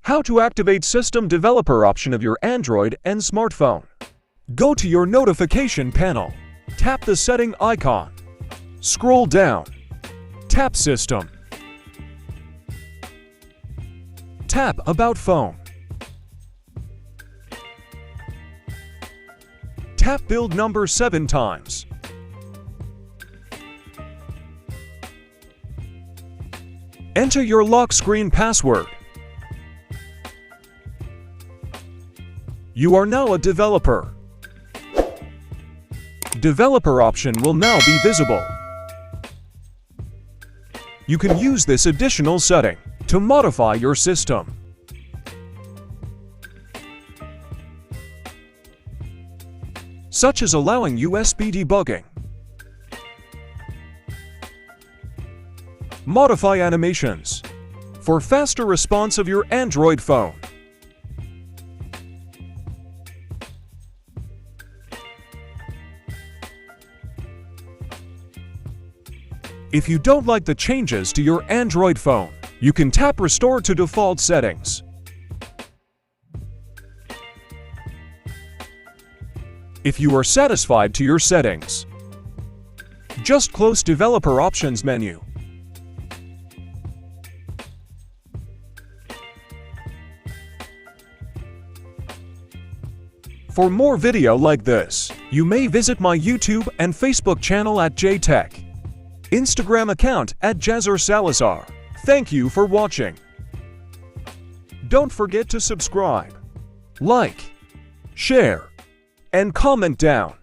How to activate System Developer option of your Android and smartphone. Go to your notification panel. Tap the setting icon. Scroll down. Tap System. Tap About Phone. Tap Build Number 7 times. Enter your lock screen password. You are now a developer. Developer option will now be visible. You can use this additional setting to modify your system. Such as allowing USB debugging, modify animations for faster response of your Android phone. If you don't like the changes to your Android phone, you can tap Restore to Default Settings. If you are satisfied to your settings, just close Developer Options menu. For more video like this, you may visit my YouTube and Facebook channel at JTech, Instagram account at Jazzer Salazar. Thank you for watching. Don't forget to subscribe, like, share, and comment down.